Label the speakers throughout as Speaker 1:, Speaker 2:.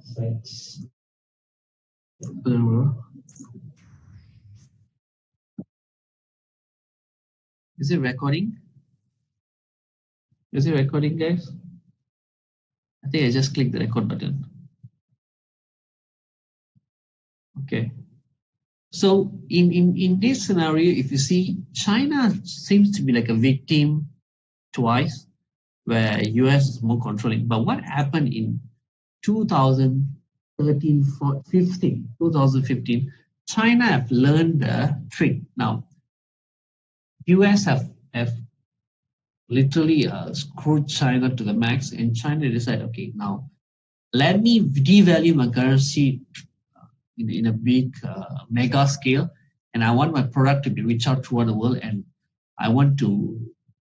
Speaker 1: Sites. Is it recording? Is it recording, guys? I think I just clicked the record button. Okay. So in this scenario, if you see, China seems to be like a victim twice, where US is more controlling. But what happened in 2013, 15, 2015, China have learned the trick. Now, US have literally screwed China to the max, and China decided, okay, now let me devalue my currency in a big mega scale, and I want my product to be reached out throughout the world, and I want to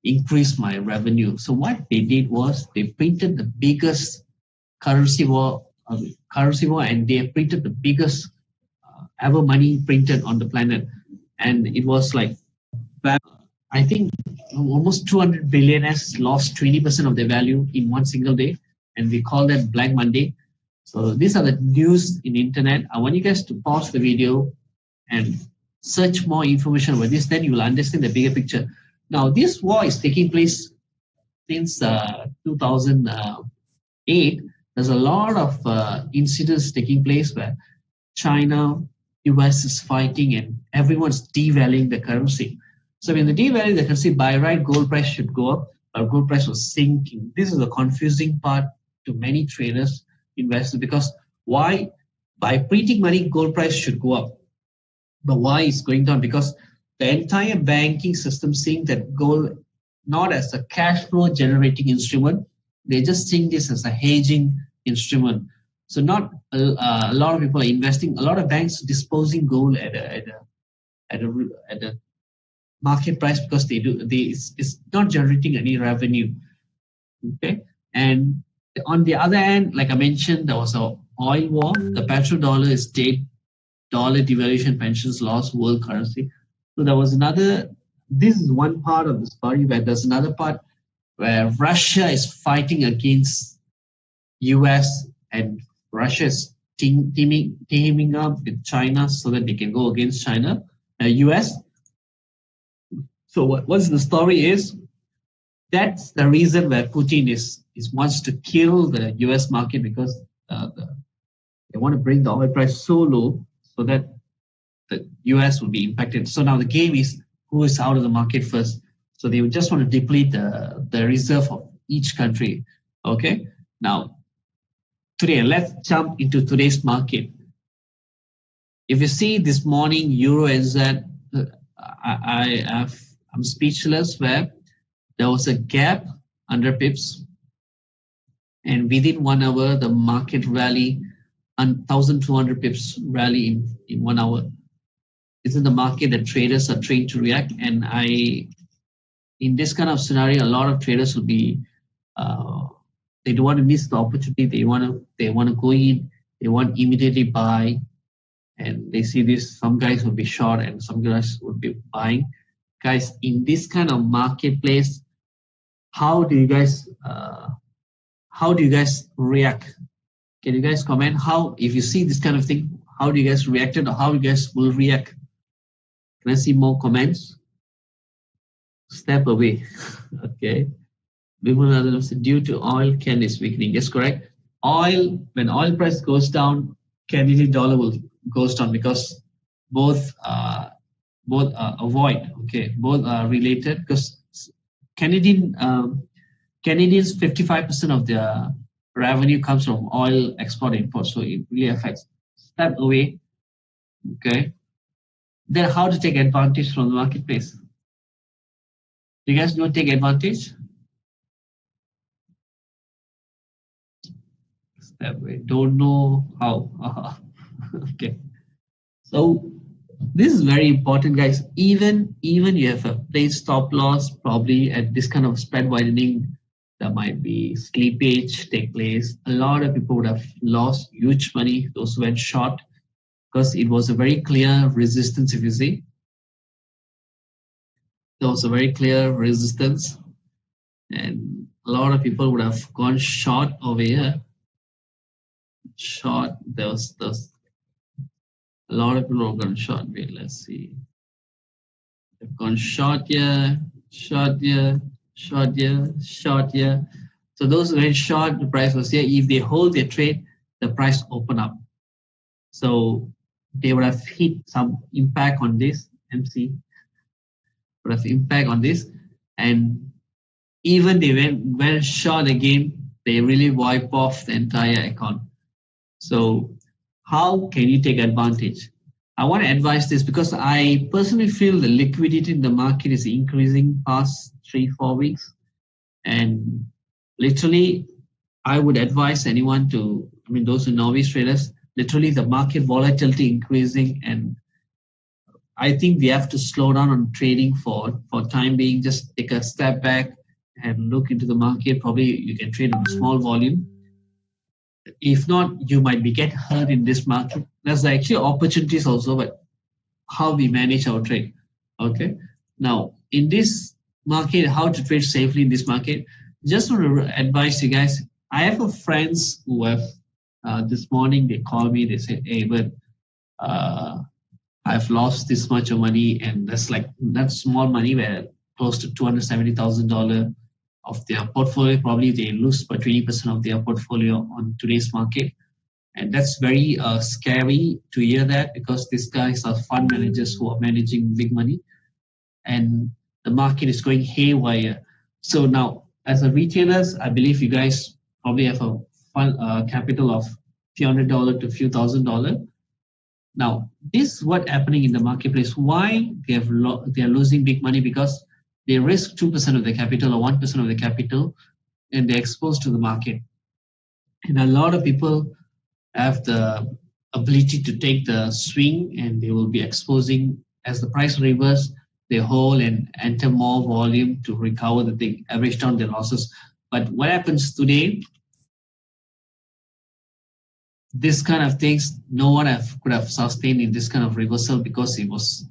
Speaker 1: increase my revenue. So what they did was they printed the biggest currency war, and they printed the biggest ever money printed on the planet, and it was like, I think almost 200 billionaires lost 20% of their value in one single day, and we call that Black Monday. So these are the news in the internet. I want you guys to pause the video and search more information about this. Then you will understand the bigger picture. Now, this war is taking place since 2008. There's a lot of incidents taking place where China, US is fighting, and everyone's devaluing the currency. So when they devalue the currency, by right, gold price should go up, but gold price was sinking. This is the confusing part to many traders, investors, because why? By printing money, gold price should go up. But why is going down? Because the entire banking system seeing that gold not as a cash flow generating instrument, they just seeing this as a hedging instrument. So not a lot of people are investing. A lot of banks disposing gold at a market price because it's not generating any revenue. Okay, and on the other hand, like I mentioned, there was a oil war. The petrodollar is dead. Dollar devaluation, pensions loss, world currency. So there was another. This is one part of the story, where there's another part where Russia is fighting against US, and Russia is teaming up with China so that they can go against US. So what's the story is, that's the reason where Putin is wants to kill the US market, because they want to bring the oil price so low so that the US will be impacted. So now the game is who is out of the market first. So they would just want to deplete the reserve of each country. Okay. Now, today, let's jump into today's market. If you see this morning, Euro NZ, I'm speechless, where there was a gap under pips, and within 1 hour, the market rally, 1,200 pips rally in 1 hour. This is the market that traders are trained to react. And in this kind of scenario, a lot of traders will be, they don't want to miss the opportunity. They want to go in. They want immediately buy, and they see this. Some guys will be short, and some guys will be buying. Guys, in this kind of marketplace, how do you guys react? Can you guys comment how, if you see this kind of thing, how do you guys reacted, or how you guys will react? Can I see more comments? Step away. Okay. Due to oil, CAN is weakening. Yes, correct. When oil price goes down, Canadian dollar will goes down, because both avoid. Okay, both are related, because Canadians 55% of their revenue comes from oil export import, so it really affects. Step away. Okay. Then how to take advantage from the marketplace? Do you guys know take advantage? Step away. Don't know how. Okay. So this is very important, guys. Even you have a place stop loss, probably at this kind of spread widening, there might be slippage take place. A lot of people would have lost huge money, those who went short, because it was a very clear resistance. If you see, there was a very clear resistance, and a lot of people would have gone short over here. short. There's a lot of people have gone short. Wait, let's see. They've gone short here, short here, short here, short here. So those who went short, the price was here. If they hold their trade, the price open up. So they would have hit some impact on this. MC would have impact on this, and even they went short again, they really wipe off the entire account. So how can you take advantage? I want to advise this because I personally feel the liquidity in the market is increasing past 3-4 weeks, and literally I would advise anyone to, I mean, those who are novice traders, literally the market volatility increasing, and I think we have to slow down on trading for time being. Just take a step back and look into the market. Probably you can trade on a small volume. If not, you might be get hurt in this market. There's actually opportunities also, but how we manage our trade. Okay. Now in this market, how to trade safely in this market. Just want to advise you guys. I have a friends who have this morning they called me. They said, "Hey, but I've lost this much of money," and that's small money. Where close to $270,000 of their portfolio, probably they lose by 20% of their portfolio on today's market, and that's very scary to hear that because these guys are fund managers who are managing big money, and the market is going haywire. So now, as a retailers, I believe you guys probably have a fund capital of few $100 to few $1,000. Now, this is what happening in the marketplace. Why they are losing big money? Because they risk 2% of the capital or 1% of the capital, and they're exposed to the market. And a lot of people have the ability to take the swing, and they will be exposing as the price reverse. They hold and enter more volume to recover the thing, average down their losses. But what happens today? This kind of things, no one could have sustained in this kind of reversal because it was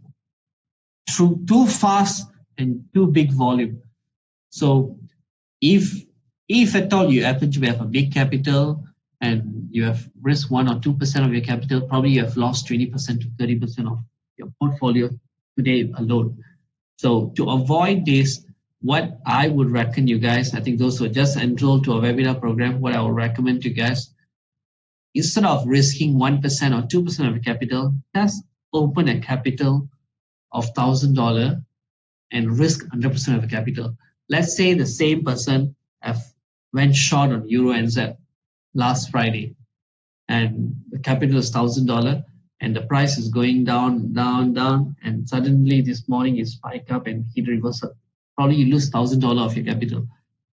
Speaker 1: too fast and too big volume. So if at all you happen to have a big capital and you have risk 1 or 2% of your capital, probably you have lost 20% to 30% of your portfolio today alone. So to avoid this, what I would recommend you guys, I think those who are just enrolled to a webinar program, what I would recommend to you guys, instead of risking 1% or 2% of your capital, just open a capital of $1,000 and risk 100% of the capital. Let's say the same person went short on Euro NZ last Friday, and the capital is $1,000, and the price is going down, down, down, and suddenly this morning it spiked up and hit reversal. Probably you lose $1,000 of your capital.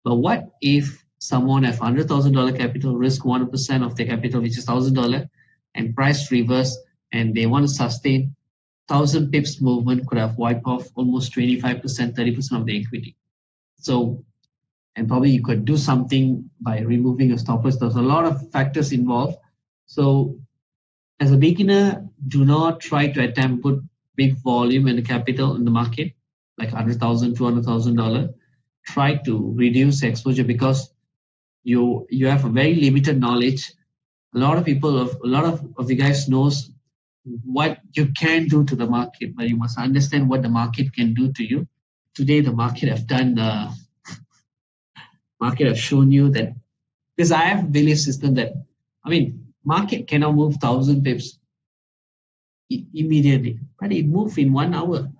Speaker 1: But what if someone have $100,000 capital, risk 1% of their capital, which is $1,000, and price reverse, and they want to sustain 1,000 pips movement could have wiped off almost 25%, 30% of the equity. So, and probably you could do something by removing a stop loss. There's a lot of factors involved. So, as a beginner, do not try to attempt put big volume and capital in the market, like $100,000, $200,000. Try to reduce exposure because you have a very limited knowledge. A lot of the guys knows what you can do to the market, but you must understand what the market can do to you. Today, the market have shown you that, because I have a belief system that, market cannot move 1,000 pips immediately, but it moved in 1 hour.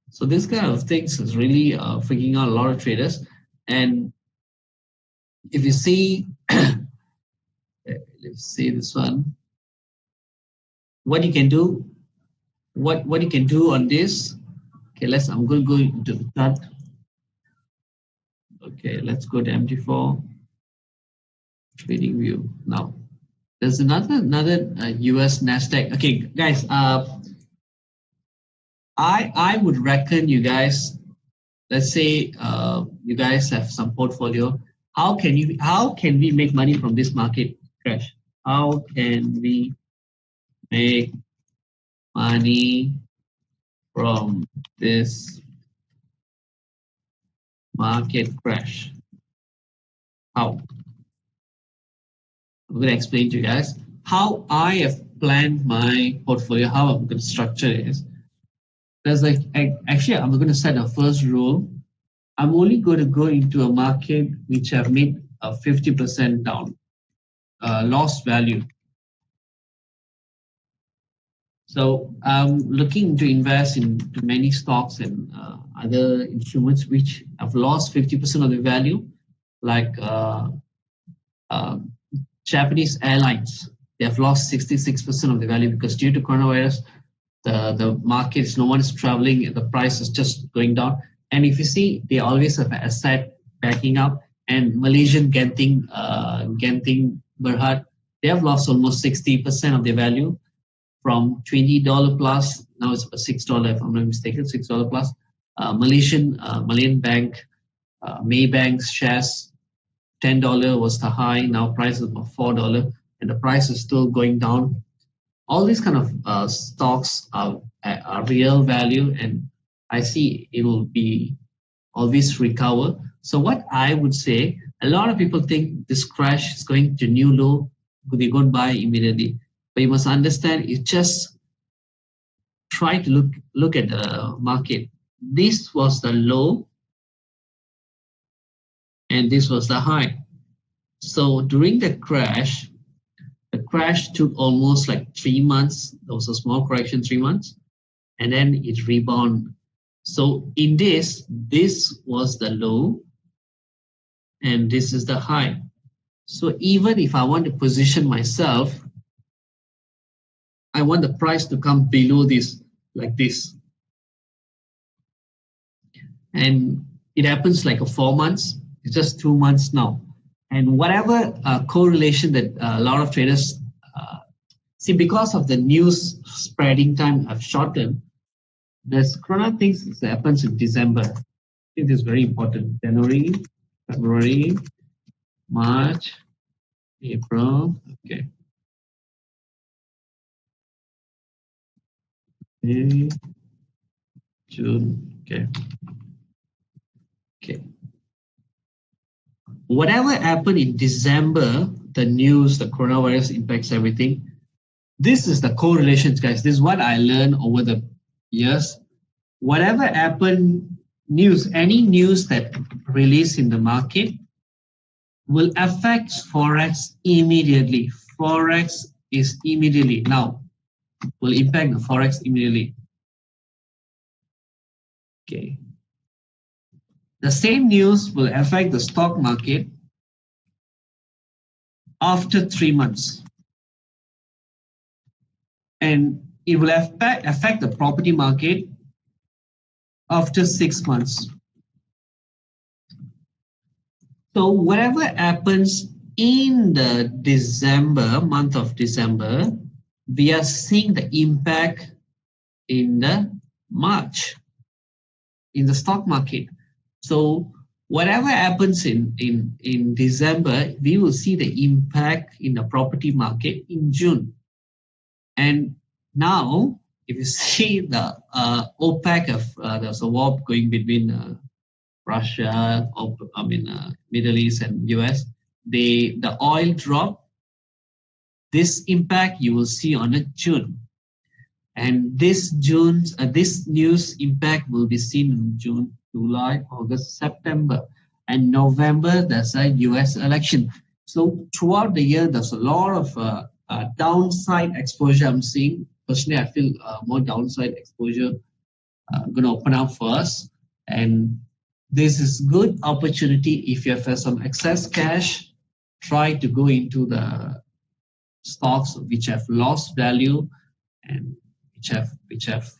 Speaker 1: So this kind of things is really freaking out a lot of traders. And if you see, let's see this one. What you can do, what you can do on this. Okay, I'm going to go into the chart. Okay, let's go to MT4 trading view now. There's another US Nasdaq. Okay, guys. I would reckon you guys. Let's say you guys have some portfolio. How can we make money from this market crash? How can we make money from this market crash? How? I'm going to explain to you guys. how I have planned my portfolio, how I'm going to structure it is there's like actually I'm going to set a first rule. I'm only going to go into a market which have made a 50% down, lost value. So I'm looking to invest into many stocks and other instruments which have lost 50% of the value, like uh, Japanese airlines. They have lost 66% of the value because due to coronavirus, the markets, no one is traveling, the price is just going down. And if you see, they always have an asset backing up. And Malaysian Genting Berhad, they have lost almost 60% of their value from $20 plus. Now it's $6, if I'm not mistaken, $6 plus. Malayan Bank, Maybank's shares, $10 was the high. Now price is about $4, and the price is still going down. All these kind of stocks are real value, and I see it will be always recover. So what I would say, a lot of people think this crash is going to new low, they go and buy immediately. But you must understand, it's just try to look at the market. This was the low, and this was the high. So during the crash took almost like 3 months. There was a small correction, 3 months, and then it rebound. So in this was the low, and this is the high. So even if I want to position myself, I want the price to come below this, like this. And it happens like a 4 months. It's just 2 months now. And whatever correlation that a lot of traders see, because of the news spreading time have shortened, there's corona things that happens in December. I think this is very important. January, February, March, April. Okay. May, June. Okay. Okay. Whatever happened in December, the news, the coronavirus impacts everything. This is the correlations, guys. This is what I learned over the years. Whatever happened, any news that released in the market will affect Forex immediately. Forex is immediately now, will impact the Forex immediately. Okay. The same news will affect the stock market after 3 months. And it will affect the property market after 6 months. So whatever happens in the month of December, we are seeing the impact in the March in the stock market. So whatever happens in December, we will see the impact in the property market in June. And now, if you see the OPEC, there's a war going between Russia, Middle East and US. The oil drop. This impact you will see on June, and this news impact will be seen in June, July, August, September, and November. There's a US election. So throughout the year, there's a lot of downside exposure I'm seeing. Personally, I feel more downside exposure going to open up for us. And this is good opportunity. If you have some excess cash, try to go into the stocks which have lost value and which have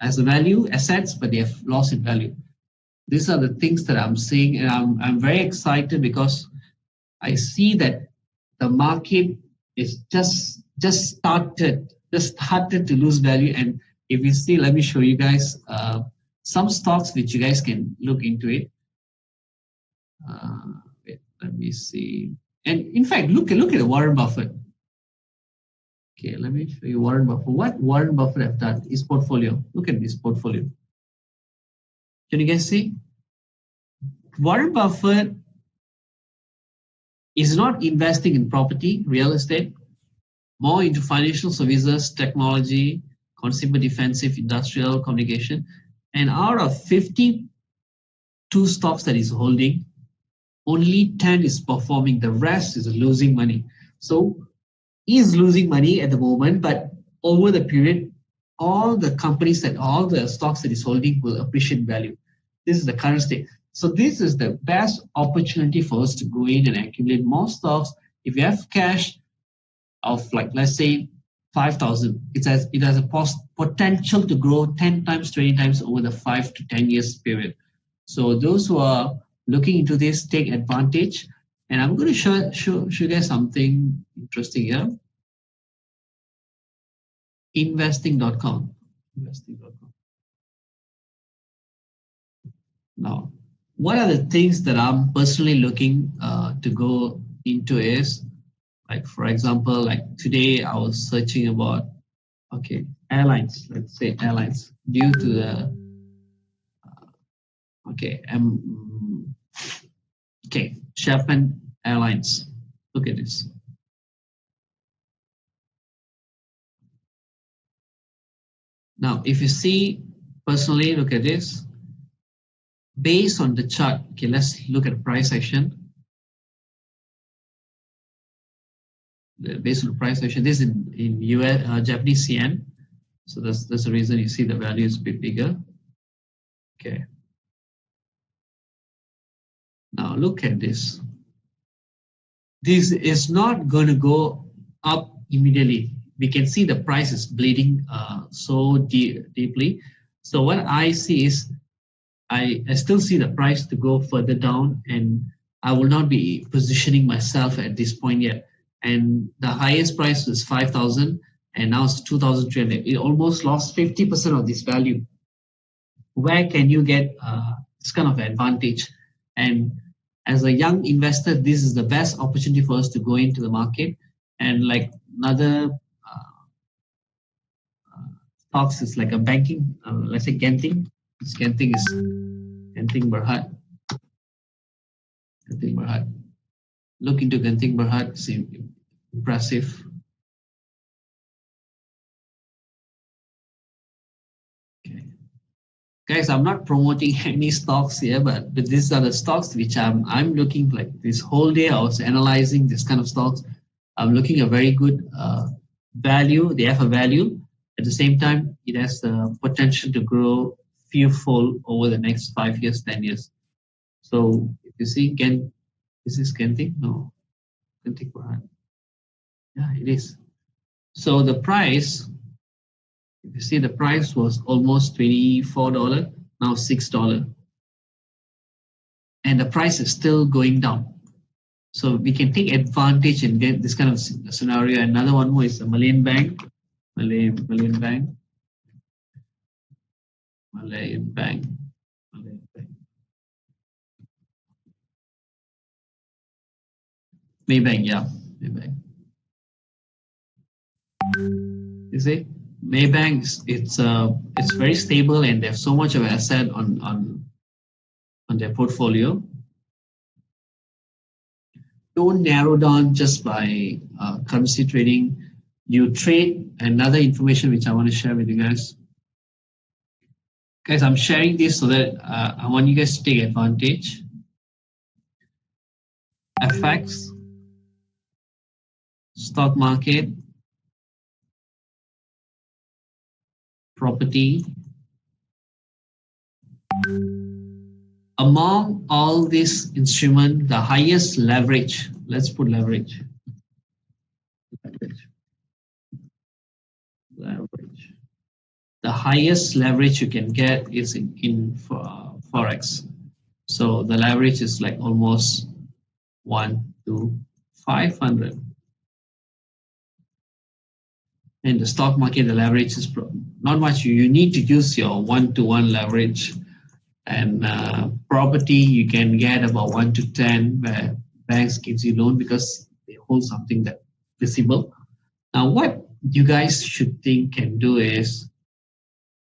Speaker 1: as a value assets, but they have lost in value. These are the things that I'm seeing, and I'm very excited because I see that the market is just started to lose value. And if you see, let me show you guys some stocks which you guys can look into it. Wait, let me see. And in fact, look at Warren Buffett. Okay, let me show you Warren Buffett. What Warren Buffett have done, his portfolio. Look at this portfolio. Can you guys see? Warren Buffett is not investing in property, real estate, more into financial services, technology, consumer defensive, industrial communication. And out of 52 stocks that he's holding, only 10 is performing. The rest is losing money. So he's losing money at the moment, but over the period, all the companies that all the stocks that he's holding will appreciate value. This is the current state. So this is the best opportunity for us to go in and accumulate more stocks. If you have cash of like, let's say 5,000, it has a potential to grow 10 times, 20 times over the 5 to 10 years period. So those who are looking into this, take advantage. And I'm going to show you guys something interesting here. Investing.com. Investing.com. Now, what are the things that I'm personally looking to go into is, like, for example, like today I was searching about, okay, airlines, let's say airlines, due to the, Japan Airlines. Look at this. Now, if you see, personally, look at this. Based on the chart, okay, let's look at the price action. Based on the price action, this is in US, Japanese yen. So that's the reason you see the value is a bit bigger. Okay. Now look at this. This is not going to go up immediately. We can see the price is bleeding so deeply. So what I see is, I still see the price to go further down, and I will not be positioning myself at this point yet. And the highest price was 5,000, and now it's 2,300. It almost lost 50% of this value. Where can you get this kind of advantage? And as a young investor, this is the best opportunity for us to go into the market. And like another stocks is like a banking, let's say Genting. This Genting is Genting Berhad. Genting Berhad. Look into Genting Berhad. It's impressive. Okay. Guys, I'm not promoting any stocks here, but these are the stocks which I'm looking like this whole day. I was analyzing this kind of stocks. I'm looking at very good value. They have a value. At the same time, it has the potential to grow few-fold over the next 5 years, 10 years. So if you see, is this Genting? No. Genting Berhad. Yeah, it is. So the price, if you see, the price was almost $24, now $6. And the price is still going down. So we can take advantage and get this kind of scenario. Another one more is the Malayan Bank. Malayan Bank. Malayan Bank. Malayan Bank. Maybank, yeah. Maybank. You see, Maybank, it's very stable, and they have so much of asset on their portfolio. Don't narrow down just by currency trading. You trade. Another information which I want to share with you guys. Guys, I'm sharing this so that I want you guys to take advantage. FX, stock market, property. Among all these instruments, the highest leverage, let's put leverage. Leverage. The highest leverage you can get is in Forex. So the leverage is like almost 1 to 500. In the stock market, the leverage is not much. You need to use your 1-to-1 leverage. And property, you can get about 1 to 10, where banks gives you loan because they hold something that visible. Now, what you guys should think and do is,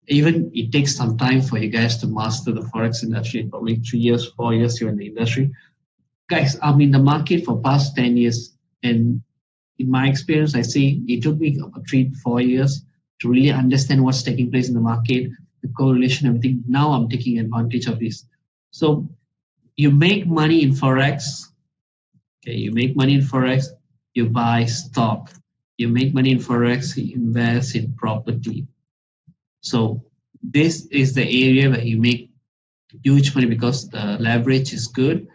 Speaker 1: even it takes some time for you guys to master the Forex industry, probably 3 years, 4 years you're in the industry. Guys, I'm in the market for past 10 years. And in my experience, I say it took me about 3 to 4 years to really understand what's taking place in the market, the correlation, everything. Now I'm taking advantage of this. So you make money in Forex. Okay, you make money in Forex, you buy stock. You make money in Forex, you invest in property. So this is the area where you make huge money because the leverage is good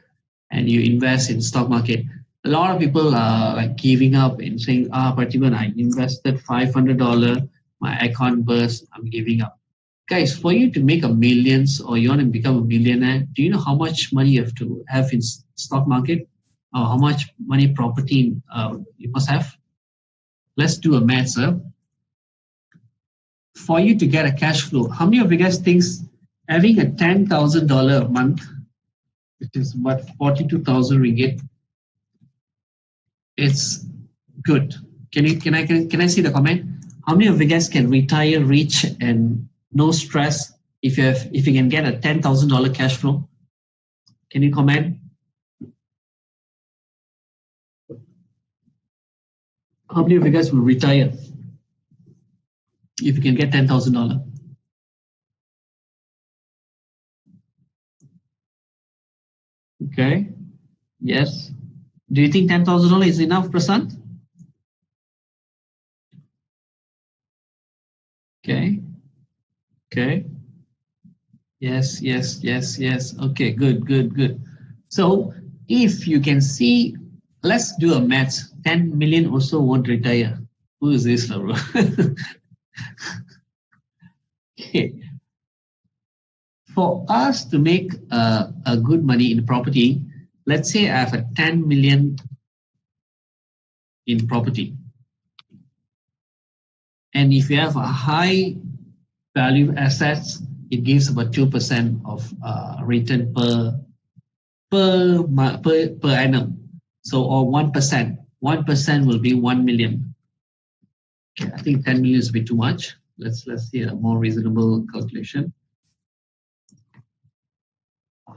Speaker 1: and you invest in stock market. A lot of people are like giving up and saying, Pratibhan, I invested $500, my account burst, I'm giving up. Guys, for you to make a millions or you want to become a millionaire, do you know how much money you have to have in stock market? Or how much money property you must have? Let's do a math, sir. For you to get a cash flow, how many of you guys thinks having a $10,000 a month, which is what 42,000 ringgit, it's good. Can I see the comment? How many of you guys can retire rich and no stress if you can get a $10,000 cash flow? Can you comment? How many of you guys will retire if you can get $10,000? Okay. Yes. Do you think $10,000 is enough, Prasant? Okay. Okay. Yes, yes, yes, yes. Okay, good, good, good. So if you can see, let's do a math. 10 million also won't retire. Who is this, bro? Okay. For us to make a good money in property, let's say I have a 10 million in property. And if you have a high value assets, it gives about 2% of return per annum. So, or 1%. 1% will be 1 million. Okay, I think 10 million is a bit too much. Let's see a more reasonable calculation.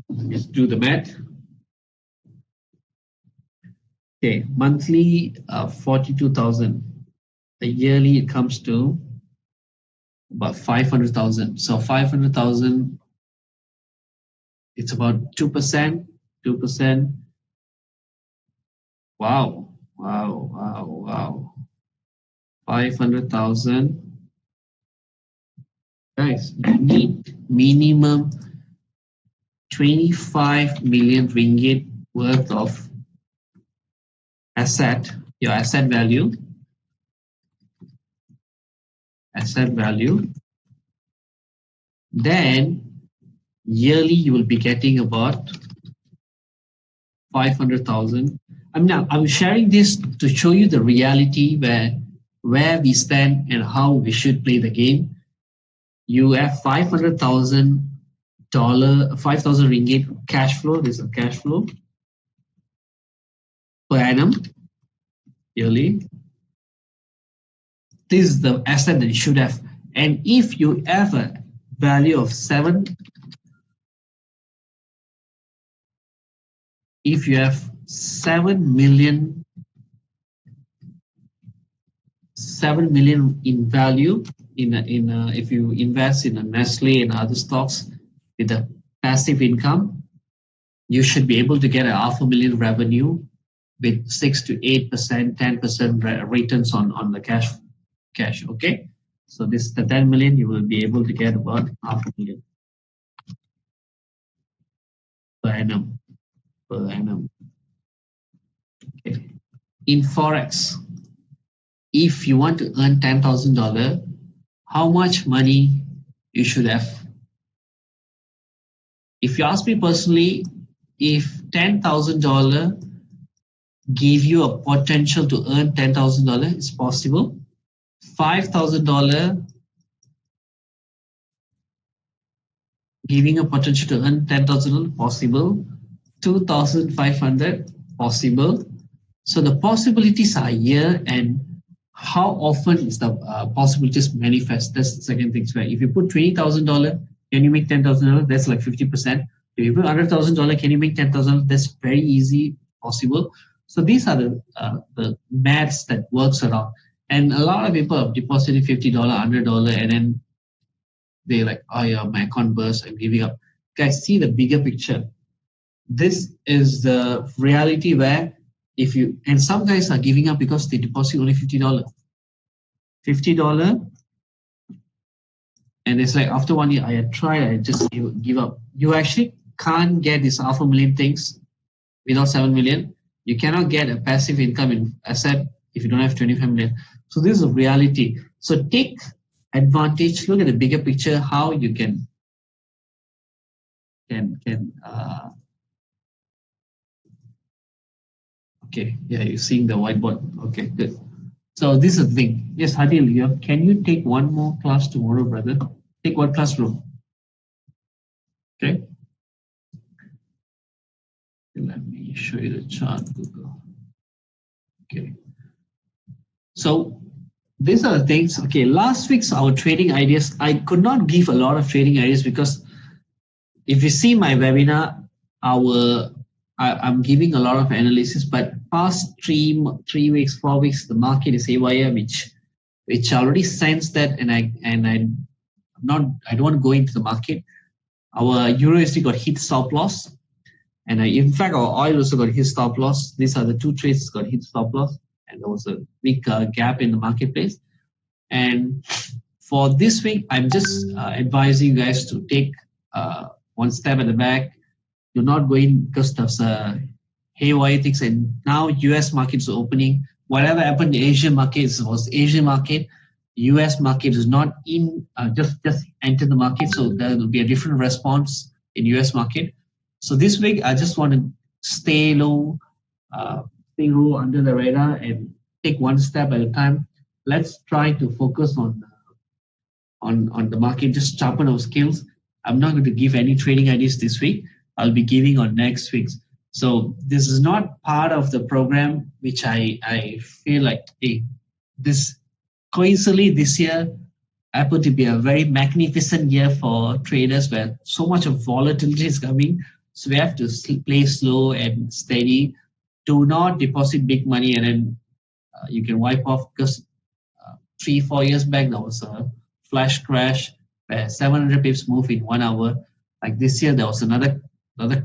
Speaker 1: Let's do the math. Okay, monthly 42,000. The yearly it comes to about 500,000. So 500,000, it's about 2%. 2%. Wow, wow, wow, wow. 500,000. Guys, you need minimum 25 million ringgit worth of asset, your asset value. Asset value. Then yearly you will be getting about 500,000. I'm sharing this to show you the reality where we stand and how we should play the game. You have $500,000, 5,000 ringgit cash flow. This is a cash flow per annum, yearly. This is the asset that you should have. And if you have a value of 7, if you have 7 million in value if you invest in a Nestle and other stocks with a passive income, you should be able to get a $500,000 revenue with 6 to 8%, 10% returns on the cash. Okay, so this the 10 million you will be able to get about $500,000 per annum. Okay. In Forex, if you want to earn $10,000, how much money you should have? If you ask me personally, if $10,000 give you a potential to earn $10,000, it's possible. $5,000 giving a potential to earn $10,000, possible. 2,500, possible. So the possibilities are here, and how often is the possibilities manifest? That's the second thing. Where if you put $20,000, can you make $10,000? That's like 50%. If you put $100,000, can you make 10,000? That's very easy, possible. So these are the maths that works around. And a lot of people have deposited $50, $100, and then they like, oh yeah, my account burst, I'm giving up. Guys, see the bigger picture. This is the reality where if you, and some guys are giving up because they deposit only $50. $50, and it's like after 1 year, I had tried, I just give up. You actually can't get this half a million things without 7 million. You cannot get a passive income in asset if you don't have 25 million. So this is a reality. So take advantage, look at the bigger picture, how you can okay, yeah, you're seeing the whiteboard. Okay, good. So this is the thing. Yes, Hadil, can you take one more class tomorrow, brother? Take one classroom. Okay. Let me show you the chart, Google. Okay. So these are the things. Okay, last week's our trading ideas. I could not give a lot of trading ideas because if you see my webinar, I'm giving a lot of analysis, but past 3 weeks, 4 weeks, the market is haywire, which I already sense that, and I don't want to go into the market. Our Euro USD got hit stop loss, and in fact our oil also got hit stop loss. These are the two trades that got hit stop loss, and there was a big gap in the marketplace. And for this week, I'm just advising you guys to take one step at the back. You're not going because there's haywire things, and now US markets are opening. Whatever happened in Asian markets was Asian market. US market is not in, just enter the market, so there will be a different response in US market. So this week, I just want to stay low under the radar and take one step at a time. Let's try to focus on the market, just sharpen our skills. I'm not going to give any trading ideas this week. I'll be giving on next week's. So this is not part of the program, which I feel like, hey, this coincidentally this year happened to be a very magnificent year for traders where so much of volatility is coming. So we have to play slow and steady. Do not deposit big money and then you can wipe off, because 3-4 years back there was a flash crash where 700 pips move in 1 hour. Like this year there was another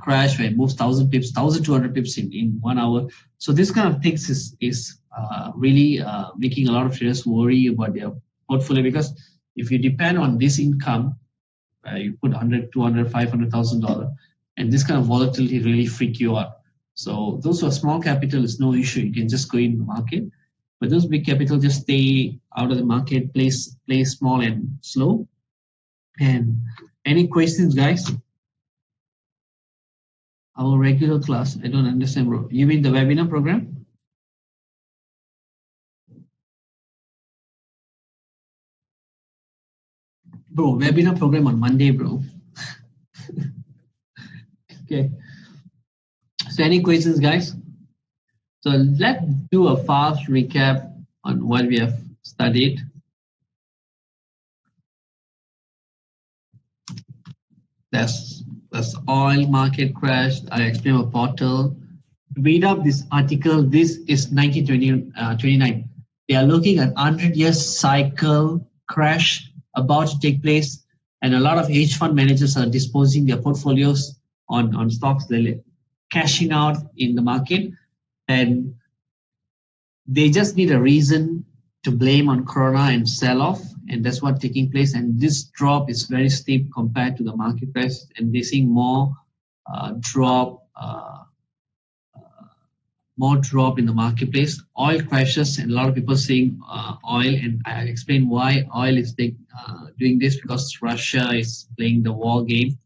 Speaker 1: crash where it moves 1,000 pips, 1,200 pips in 1 hour. So this kind of things is really making a lot of traders worry about their portfolio, because if you depend on this income, you put 100, 200, 500,000 dollars, and this kind of volatility really freak you out. So those who are small capital is no issue. You can just go in the market, but those big capital just stay out of the market, play small and slow. And any questions, guys? Our regular class, I don't understand, bro. You mean the webinar program? Bro, webinar program on Monday, bro. Okay. So any questions, guys? So let's do a fast recap on what we have studied. That's oil market crash. I explained a portal. Read up this article. This is 1929. They are looking at 100-year cycle crash about to take place, and a lot of hedge fund managers are disposing their portfolios on stocks. They're cashing out in the market, and they just need a reason to blame on Corona and sell off, and that's what's taking place. And this drop is very steep compared to the market price, and they're seeing more drop in the marketplace. Oil crashes, and a lot of people saying oil, and I explain why oil is doing this, because Russia is playing the war game.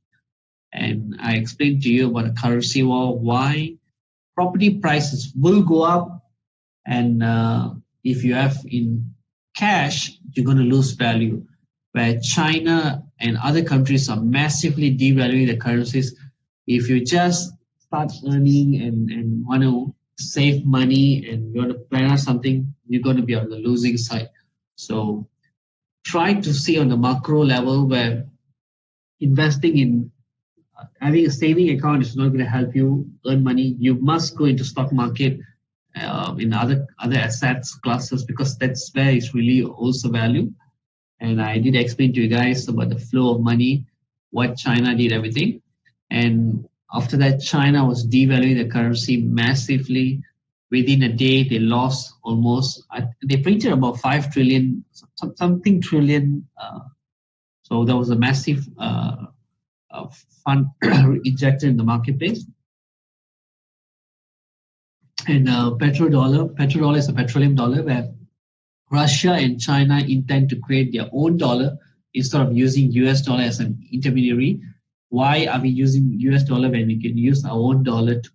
Speaker 1: And I explained to you about a currency war, why property prices will go up, and if you have in cash, you're going to lose value. Where China and other countries are massively devaluing the currencies. If you just start earning and want to save money and you want to plan out something, you're going to be on the losing side. So try to see on the macro level where investing in having a saving account is not going to help you earn money. You must go into stock market in other assets classes because that's where it's really also value. And I did explain to you guys about the flow of money, what China did, everything. And after that, China was devaluing the currency massively. Within a day, they lost almost. They printed about 5 trillion, something trillion. So there was a massive fund injected in the marketplace. And petrodollar is a petroleum dollar where Russia and China intend to create their own dollar instead of using US dollar as an intermediary. Why are we using US dollar when we can use our own dollar to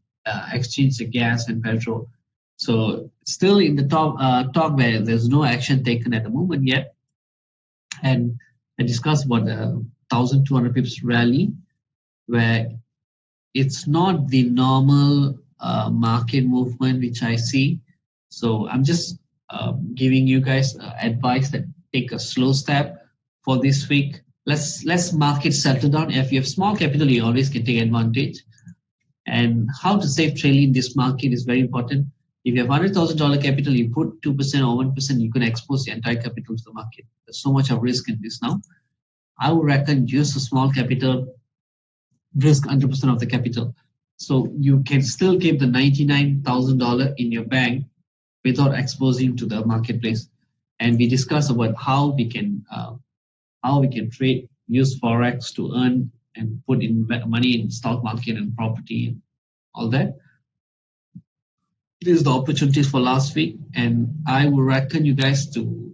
Speaker 1: exchange the gas and petrol? So still in the talk where there's no action taken at the moment yet. And I discussed about the 1,200 pips rally where it's not the normal market movement which I see. So I'm just giving you guys advice that take a slow step for this week. Let's market settle down. If you have small capital, you always can take advantage. And how to save trailing in this market is very important. If you have $100,000 capital, you put 2% or 1%, you can expose the entire capital to the market. There's so much of risk in this now. I would reckon use a small capital, risk 100% of the capital. So you can still keep the $99,000 in your bank without exposing to the marketplace. And we discuss about how we can trade, use forex to earn and put in money in stock market and property and all that. This is the opportunities for last week, and I would reckon you guys to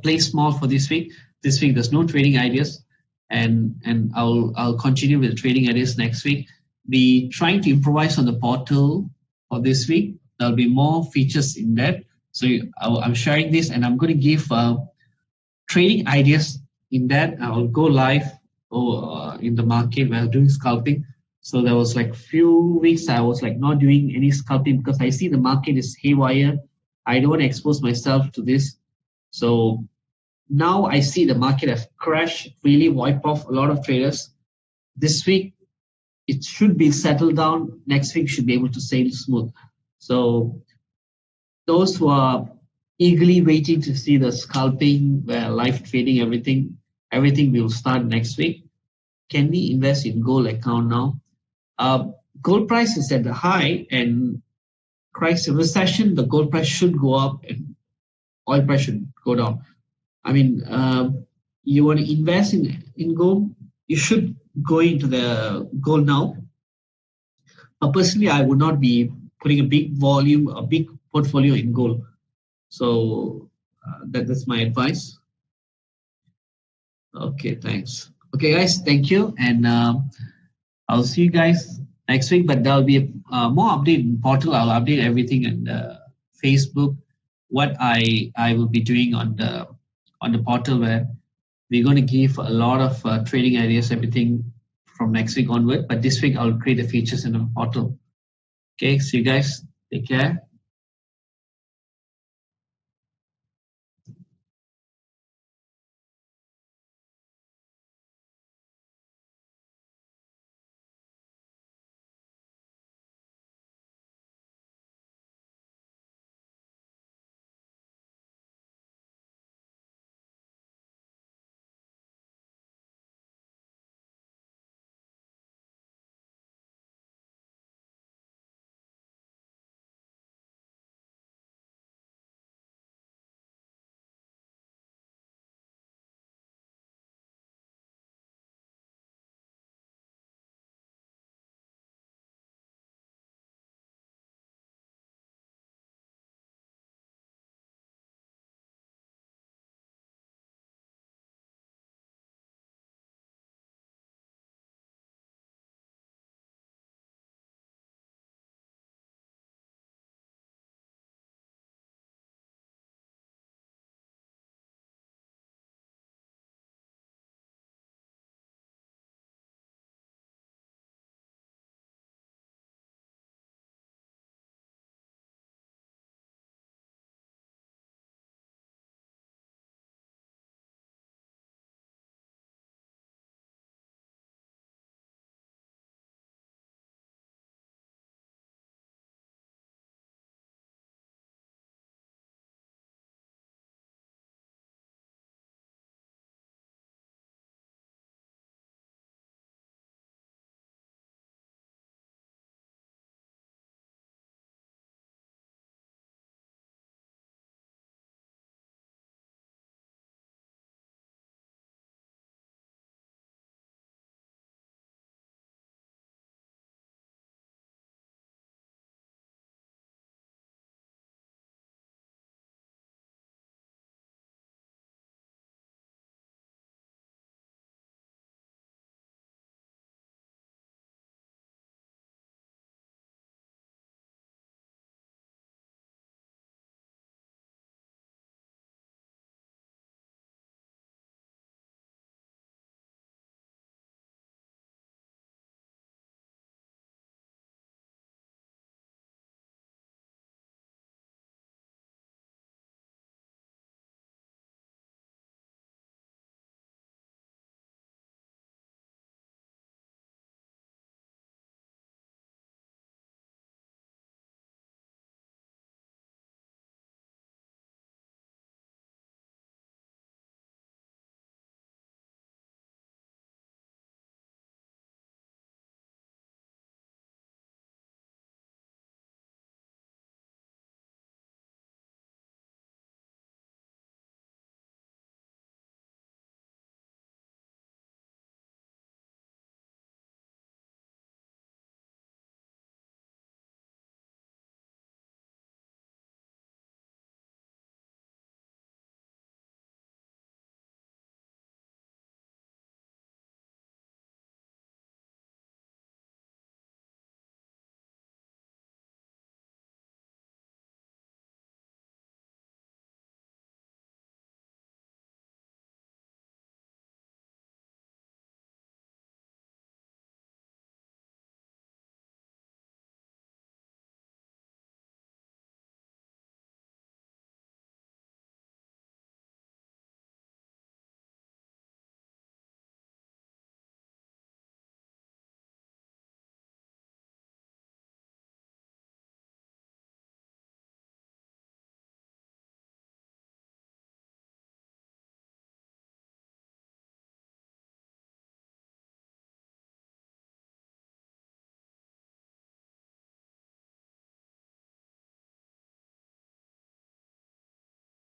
Speaker 1: play small for this week. This week there's no trading ideas, and I'll continue with the trading ideas next week. Be trying to improvise on the portal for this week. There'll be more features in that. So I'm sharing this, and I'm going to give trading ideas in that. I'll go live in the market where I'm doing scalping. So there was like few weeks I was like not doing any scalping because I see the market is haywire. I don't want to expose myself to this. So now I see the market has crashed, really wipe off a lot of traders. This week, it should be settled down. Next week should be able to sail smooth. So those who are eagerly waiting to see the scalping, live trading, everything will start next week. Can we invest in gold account now? Gold price is at the high, and crisis recession, the gold price should go up and oil price should go down. I mean, you want to invest in gold, you should go into the gold now. But personally, I would not be putting a big portfolio in gold. So that's my advice. Okay, thanks. Okay, guys, thank you. And I'll see you guys next week, but there'll be more update in portal. I'll update everything in Facebook, what I will be doing on the portal where we're going to give a lot of trading ideas, everything from next week onward. But this week I'll create the features in the portal. Okay, see you guys. Take care.